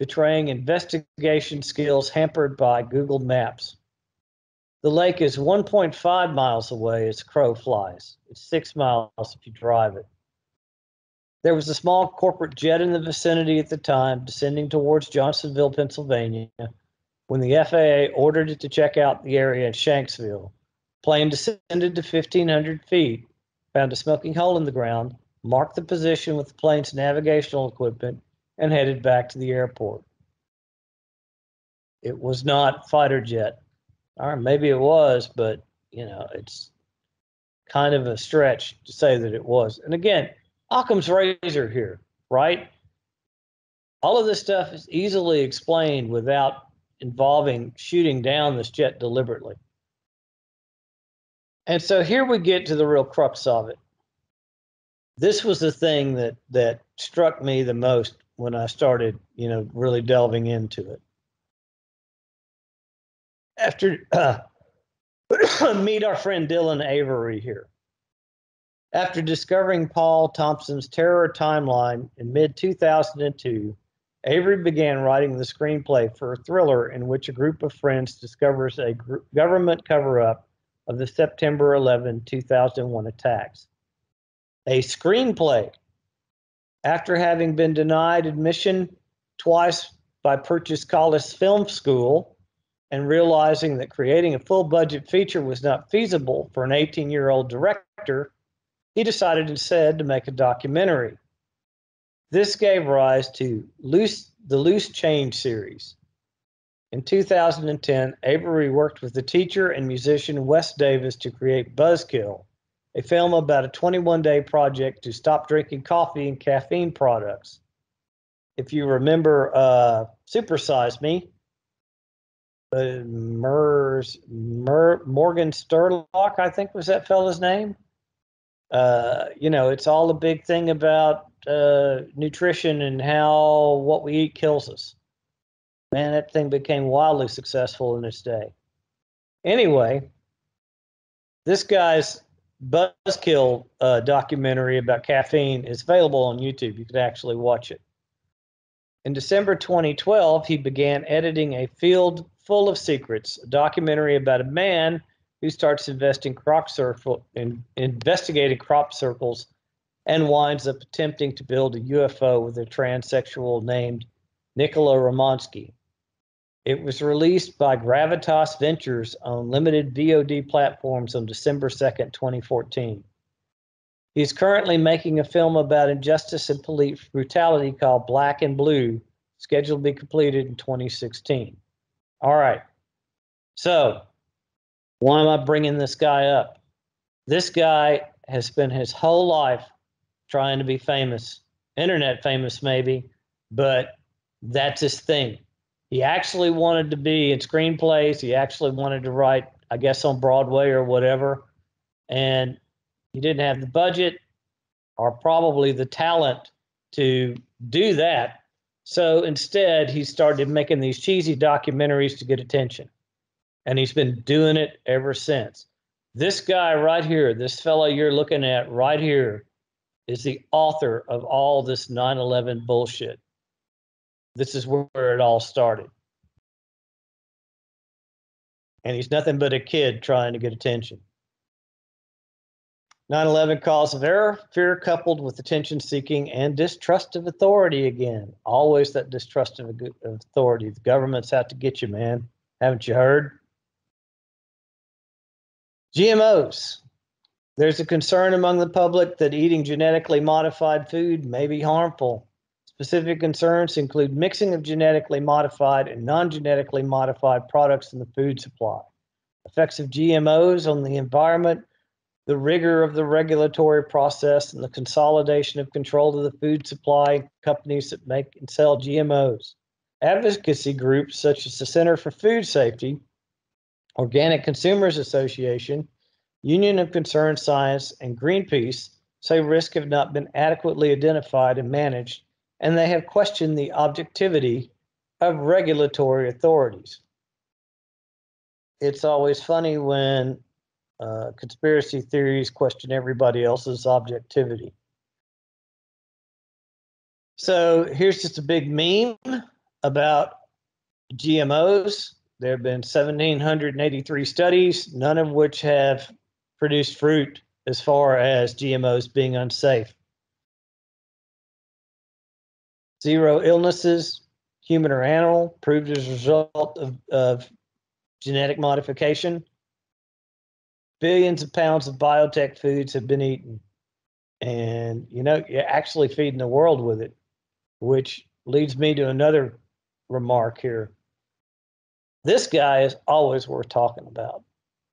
Speaker 1: betraying investigation skills hampered by Google Maps. The lake is 1.5 miles away as crow flies. It's 6 miles if you drive it. There was a small corporate jet in the vicinity at the time, descending towards Johnsonville, Pennsylvania, when the FAA ordered it to check out the area in Shanksville. Plane descended to 1,500 feet, found a smoking hole in the ground, marked the position with the plane's navigational equipment, and headed back to the airport. It was not fighter jet. Or maybe it was, but it's kind of a stretch to say that it was. And again, Occam's razor here, right? All of this stuff is easily explained without involving shooting down this jet deliberately. And so here we get to the real crux of it. This was the thing that struck me the most when I started, really delving into it. After meet our friend Dylan Avery here. After discovering Paul Thompson's Terror Timeline in mid-2002, Avery began writing the screenplay for a thriller in which a group of friends discovers a government cover-up of the September 11, 2001 attacks. A screenplay. After having been denied admission twice by Purchase College Film School, and realizing that creating a full-budget feature was not feasible for an 18-year-old director, he decided instead to make a documentary. This gave rise to the Loose Change series. In 2010, Avery worked with the teacher and musician Wes Davis to create Buzzkill, a film about a 21-day project to stop drinking coffee and caffeine products. If you remember Super Size Me, Morgan Sturlock, I think was that fella's name. It's all a big thing about nutrition and how what we eat kills us. Man, that thing became wildly successful in its day. Anyway, this guy's Buzzkill documentary about caffeine is available on YouTube. You could actually watch it. In December 2012, he began editing A Field Full of Secrets, a documentary about a man who starts investigating crop circles and winds up attempting to build a UFO with a transsexual named Nicola Romansky. It was released by Gravitas Ventures on limited VOD platforms on December 2nd, 2014. He's currently making a film about injustice and police brutality called Black and Blue, scheduled to be completed in 2016. All right. So, why am I bringing this guy up? This guy has spent his whole life trying to be famous, internet famous maybe, but that's his thing. He actually wanted to be in screenplays. He actually wanted to write, I guess, on Broadway or whatever. And he didn't have the budget or probably the talent to do that. So instead, he started making these cheesy documentaries to get attention. And he's been doing it ever since. This guy right here, this fellow you're looking at right here, is the author of all this 9/11 bullshit. This is where it all started. And he's nothing but a kid trying to get attention. 9/11 cause of error, fear coupled with attention seeking and distrust of authority again. Always that distrust of authority. The governments have to get you, man. Haven't you heard? GMOs. There's a concern among the public that eating genetically modified food may be harmful. Specific concerns include mixing of genetically modified and non-genetically modified products in the food supply, effects of GMOs on the environment, the rigor of the regulatory process, and the consolidation of control of the food supply companies that make and sell GMOs. Advocacy groups such as the Center for Food Safety, Organic Consumers Association, Union of Concerned Science, and Greenpeace say risks have not been adequately identified and managed, and they have questioned the objectivity of regulatory authorities. It's always funny when conspiracy theories question everybody else's objectivity. So here's just a big meme about GMOs. There have been 1,783 studies, none of which have produced fruit as far as GMOs being unsafe. 0 illnesses, human or animal, proved as a result of genetic modification. Billions of pounds of biotech foods have been eaten. And, you know, you're actually feeding the world with it, which leads me to another remark here. This guy is always worth talking about.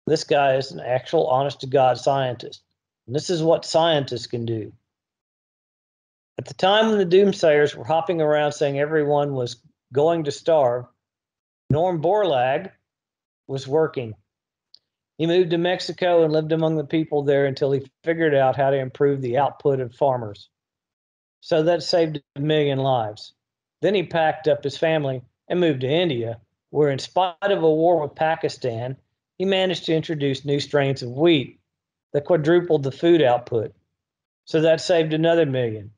Speaker 1: This guy is an actual honest-to-God scientist. And this is what scientists can do. At the time when the doomsayers were hopping around saying everyone was going to starve, Norm Borlaug was working. He moved to Mexico and lived among the people there until he figured out how to improve the output of farmers. So that saved 1 million lives. Then he packed up his family and moved to India, where in spite of a war with Pakistan, he managed to introduce new strains of wheat that quadrupled the food output. So that saved another 1 million.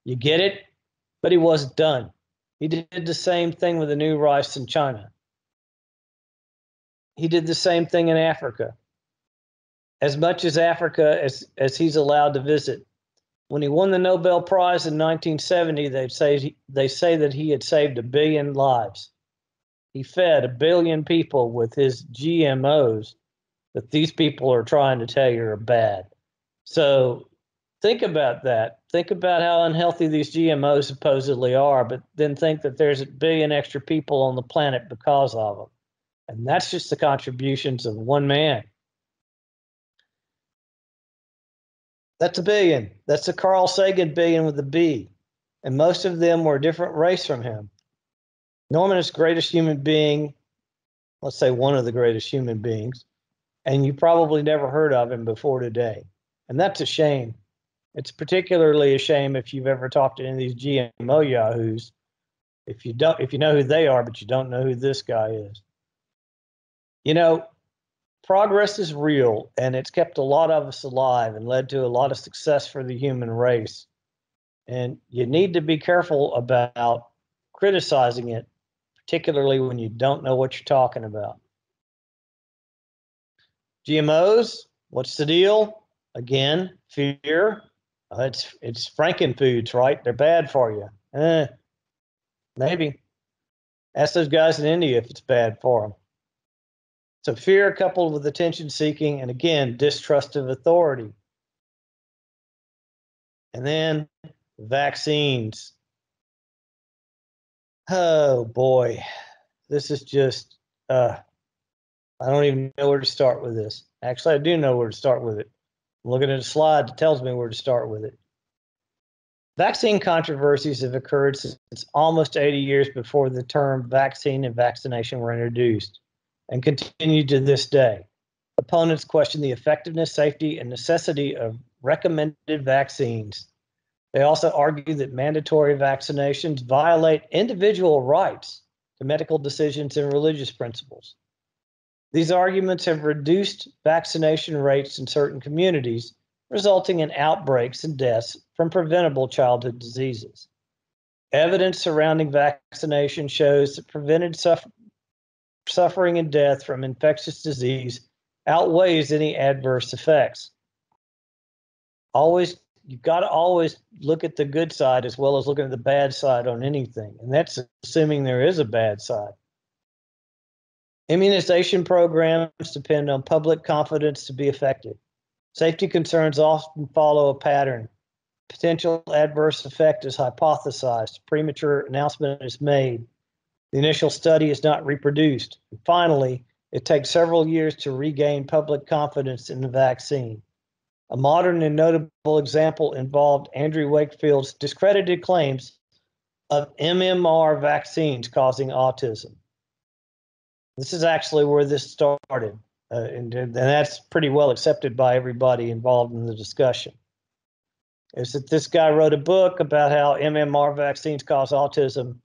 Speaker 1: You get it? But he wasn't done. He did the same thing with the new rice in China. He did the same thing in Africa. As much as Africa as he's allowed to visit. When he won the Nobel Prize in 1970, they say that he had saved 1 billion lives. He fed 1 billion people with his GMOs that these people are trying to tell you are bad. So think about that. Think about how unhealthy these GMOs supposedly are, but then think that there's 1 billion extra people on the planet because of them. And that's just the contributions of one man. That's 1 billion. That's a Carl Sagan billion with a B. And most of them were a different race from him. Norman is the greatest human being, let's say one of the greatest human beings, and you probably never heard of him before today. And that's a shame. It's particularly a shame if you've ever talked to any of these GMO yahoos. If you know who they are, but you don't know who this guy is. You know, progress is real, and it's kept a lot of us alive and led to a lot of success for the human race. And you need to be careful about criticizing it, particularly when you don't know what you're talking about. GMOs, what's the deal? Again, fear. It's Frankenfoods, right? They're bad for you. Maybe. Ask those guys in India if it's bad for them. So fear coupled with attention seeking and again, distrust of authority. And then vaccines. Oh boy, this is just, I don't even know where to start with this. Actually, I do know where to start with it. I'm looking at a slide that tells me where to start with it. Vaccine controversies have occurred since almost 80 years before the term vaccine and vaccination were introduced and continue to this day. Opponents question the effectiveness, safety, and necessity of recommended vaccines. They also argue that mandatory vaccinations violate individual rights to medical decisions and religious principles. These arguments have reduced vaccination rates in certain communities, resulting in outbreaks and deaths from preventable childhood diseases. Evidence surrounding vaccination shows that prevented suffering and death from infectious disease outweighs any adverse effects. You've got to always look at the good side as well as looking at the bad side on anything, and that's assuming there is a bad side. Immunization programs depend on public confidence to be effective. Safety concerns often follow a pattern. Potential adverse effect is hypothesized. Premature announcement is made. The initial study is not reproduced. And finally, it takes several years to regain public confidence in the vaccine. A modern and notable example involved Andrew Wakefield's discredited claims of MMR vaccines causing autism. This is actually where this started, and that's pretty well accepted by everybody involved in the discussion. Is that this guy wrote a book about how MMR vaccines cause autism,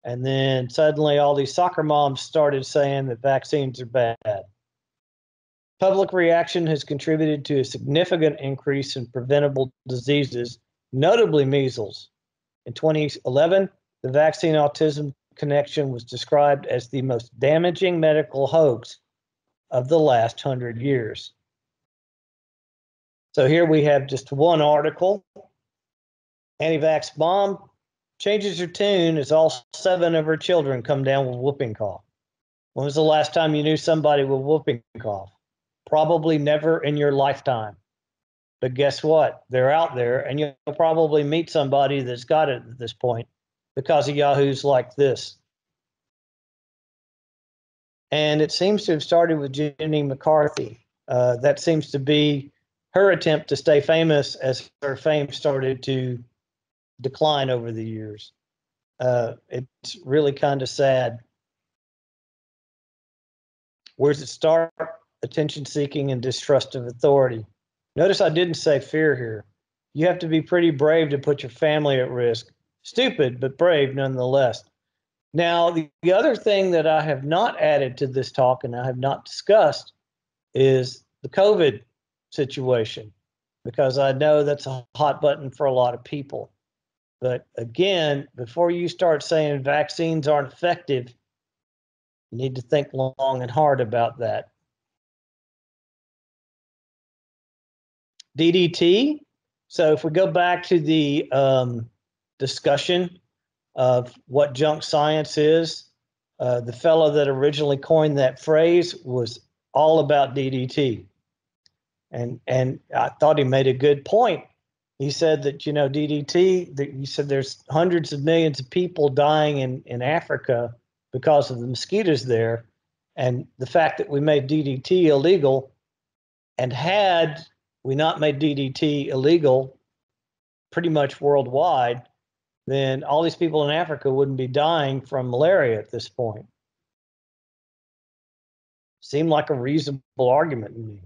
Speaker 1: and then suddenly all these soccer moms started saying that vaccines are bad. Public reaction has contributed to a significant increase in preventable diseases, notably measles. In 2011, the vaccine autism connection was described as the most damaging medical hoax of the last 100 years. So here we have just one article. Anti-vax mom changes her tune as all 7 of her children come down with whooping cough. When was the last time you knew somebody with whooping cough? Probably never in your lifetime. But guess what? They're out there, and you'll probably meet somebody that's got it at this point because of yahoos like this. And it seems to have started with Jenny McCarthy. That seems to be her attempt to stay famous as her fame started to decline over the years. It's really kind of sad. Where does it start? Attention seeking and distrust of authority. Notice I didn't say fear here. You have to be pretty brave to put your family at risk. Stupid, but brave nonetheless. Now, the other thing that I have not added to this talk and I have not discussed is the COVID situation, because I know that's a hot button for a lot of people. But again, before you start saying vaccines aren't effective, you need to think long and hard about that. DDT. So if we go back to the discussion of what junk science is, the fellow that originally coined that phrase was all about DDT. And I thought he made a good point. He said that, DDT, he said there's hundreds of millions of people dying in Africa because of the mosquitoes there. And the fact that we made DDT illegal, and had we not made DDT illegal pretty much worldwide, then all these people in Africa wouldn't be dying from malaria at this point. Seemed like a reasonable argument to me.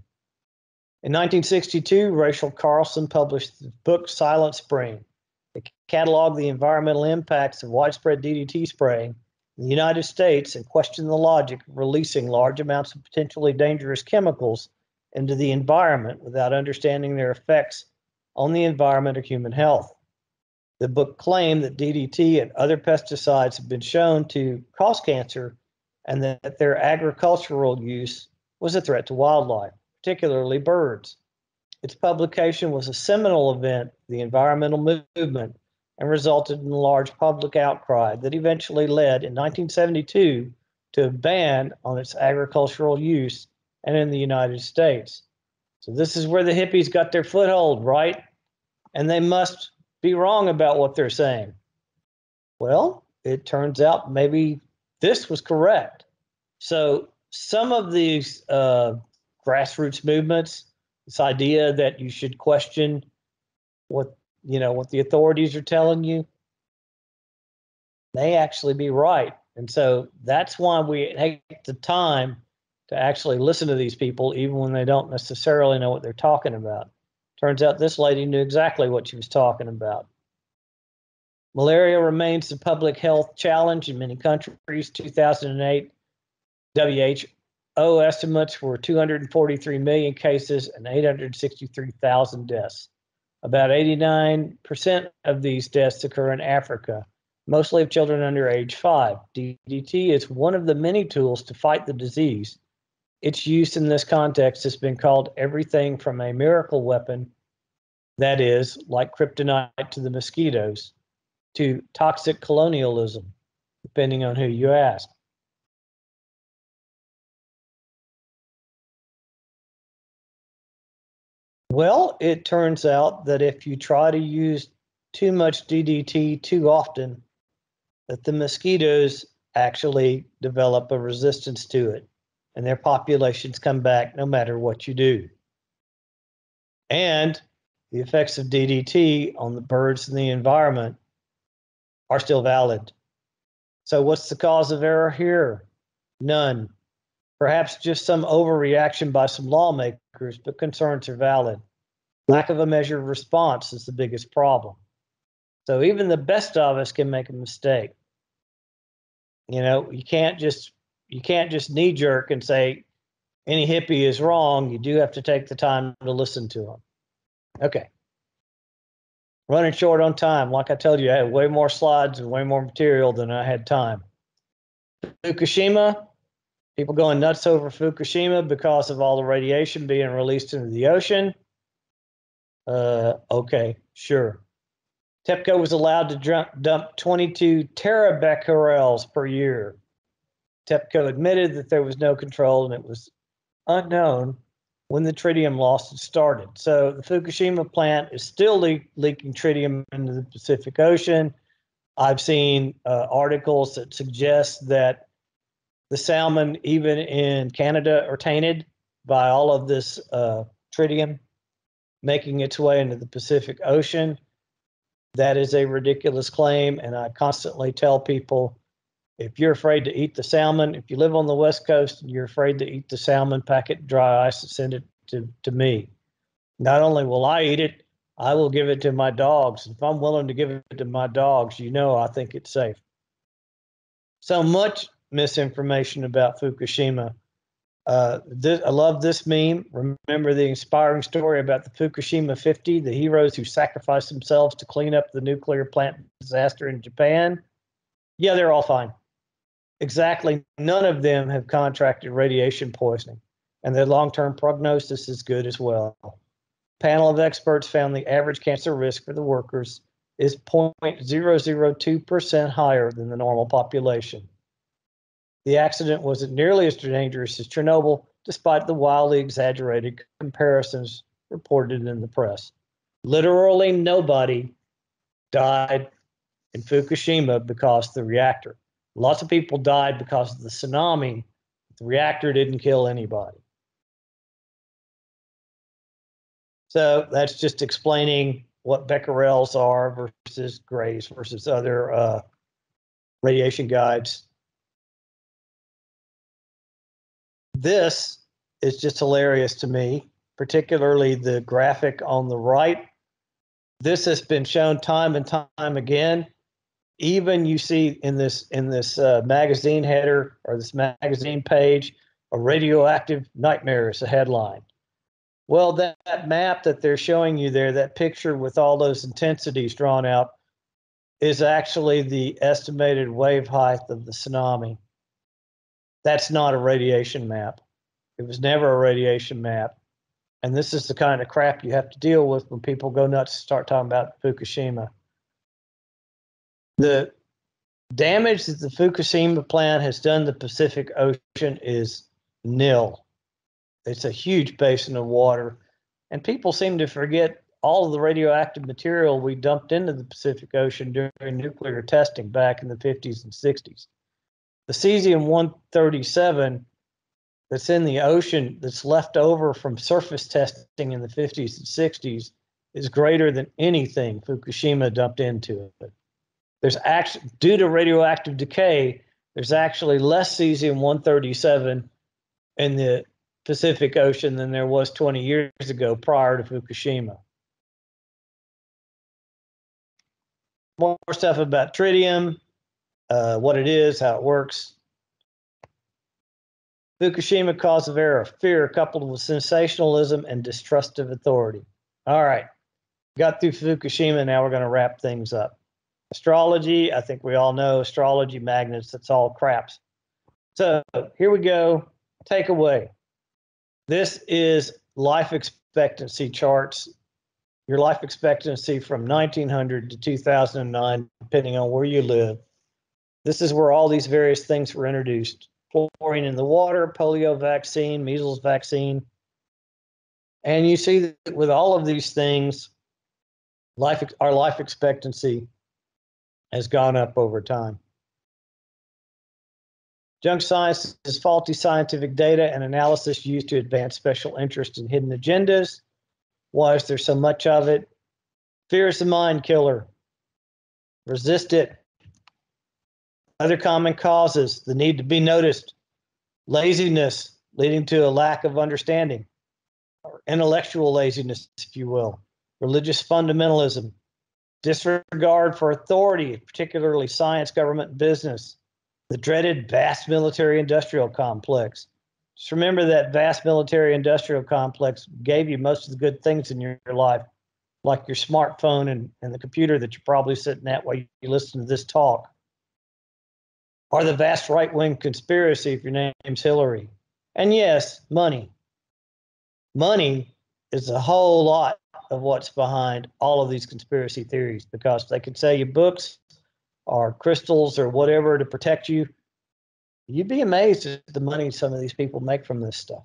Speaker 1: In 1962, Rachel Carlson published the book Silent Spring. It cataloged the environmental impacts of widespread DDT spraying in the United States and questioned the logic of releasing large amounts of potentially dangerous chemicals into the environment without understanding their effects on the environment or human health. The book claimed that DDT and other pesticides have been shown to cause cancer and that their agricultural use was a threat to wildlife, particularly birds. Its publication was a seminal event, the environmental movement, and resulted in a large public outcry that eventually led in 1972 to a ban on its agricultural use and in the United States. So this is where the hippies got their foothold, right? And they must be wrong about what they're saying. Well, it turns out maybe this was correct. So some of these grassroots movements, this idea that you should question what the authorities are telling you, may actually be right. And so that's why we take the time to actually listen to these people, even when they don't necessarily know what they're talking about. Turns out this lady knew exactly what she was talking about. Malaria remains a public health challenge in many countries. 2008 WHO estimates were 243 million cases and 863,000 deaths. About 89% of these deaths occur in Africa, mostly of children under age 5. DDT is one of the many tools to fight the disease. Its use in this context has been called everything from a miracle weapon, that is, like kryptonite to the mosquitoes, to toxic colonialism, depending on who you ask. Well, it turns out that if you try to use too much DDT too often, that the mosquitoes actually develop a resistance to it, and their populations come back no matter what you do. And the effects of DDT on the birds and the environment are still valid. So what's the cause of error here? None. Perhaps just some overreaction by some lawmakers, but concerns are valid. Lack of a measured response is the biggest problem. So even the best of us can make a mistake. You can't just knee jerk and say any hippie is wrong. You do have to take the time to listen to them. Okay. Running short on time. Like I told you, I had way more slides and way more material than I had time. Fukushima, people going nuts over Fukushima because of all the radiation being released into the ocean. Okay, sure. TEPCO was allowed to dump 22 terabecquerels per year. TEPCO admitted that there was no control and it was unknown when the tritium loss had started. So the Fukushima plant is still leaking tritium into the Pacific Ocean. I've seen articles that suggest that the salmon, even in Canada, are tainted by all of this tritium making its way into the Pacific Ocean. That is a ridiculous claim, and I constantly tell people, if you're afraid to eat the salmon, if you live on the West Coast and you're afraid to eat the salmon, pack it in dry ice and send it to me. Not only will I eat it, I will give it to my dogs. If I'm willing to give it to my dogs, I think it's safe. So much misinformation about Fukushima. I love this meme. Remember the inspiring story about the Fukushima 50, the heroes who sacrificed themselves to clean up the nuclear plant disaster in Japan? Yeah, they're all fine. Exactly. None of them have contracted radiation poisoning, and their long-term prognosis is good as well. A panel of experts found the average cancer risk for the workers is 0.002% higher than the normal population. The accident wasn't nearly as dangerous as Chernobyl, despite the wildly exaggerated comparisons reported in the press. Literally nobody died in Fukushima because of the reactor. Lots of people died because of the tsunami. The reactor didn't kill anybody. So that's just explaining what becquerels are versus grays versus other radiation guides. This is just hilarious to me, particularly the graphic on the right. This has been shown time and time again. Even you see in this magazine header or this magazine page, a radioactive nightmare is a headline. Well, that map that they're showing you there, that picture with all those intensities drawn out, is actually the estimated wave height of the tsunami. That's not a radiation map. It was never a radiation map. And this is the kind of crap you have to deal with when people go nuts and start talking about Fukushima. The damage that the Fukushima plant has done to the Pacific Ocean is nil. It's a huge basin of water. And people seem to forget all of the radioactive material we dumped into the Pacific Ocean during nuclear testing back in the 50s and 60s. The cesium-137 that's in the ocean that's left over from surface testing in the 50s and 60s is greater than anything Fukushima dumped into it. There's actually, due to radioactive decay, there's actually less cesium-137 in the Pacific Ocean than there was 20 years ago prior to Fukushima. More stuff about tritium, what it is, how it works. Fukushima cause of error, fear coupled with sensationalism and distrust of authority. All right, got through Fukushima, now we're going to wrap things up. Astrology, I think we all know astrology, magnets, that's all craps. So here we go, takeaway. This is life expectancy charts, your life expectancy from 1900 to 2009, depending on where you live. This is where all these various things were introduced. Fluorine in the water, polio vaccine, measles vaccine. And you see that with all of these things, our life expectancy has gone up over time. Junk science is faulty scientific data and analysis used to advance special interest and hidden agendas. Why is there so much of it? Fear is the mind killer. Resist it. Other common causes, the need to be noticed, laziness leading to a lack of understanding, or intellectual laziness, if you will, religious fundamentalism, disregard for authority, particularly science, government, and business, the dreaded vast military-industrial complex. Just remember that vast military-industrial complex gave you most of the good things in your life, like your smartphone and the computer that you're probably sitting at while you listen to this talk. Or the vast right-wing conspiracy if your name's Hillary. And yes, money. Money is a whole lot of what's behind all of these conspiracy theories, because they could sell you books or crystals or whatever to protect you. You'd be amazed at the money some of these people make from this stuff.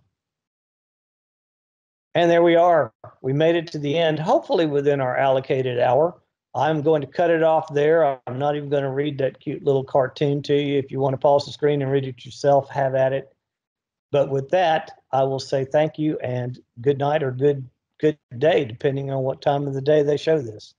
Speaker 1: And there we are. We made it to the end, hopefully within our allocated hour. I'm going to cut it off there. I'm not even going to read that cute little cartoon to you. If you want to pause the screen and read it yourself, have at it. But with that, I will say thank you and good night or good day, depending on what time of the day they show this.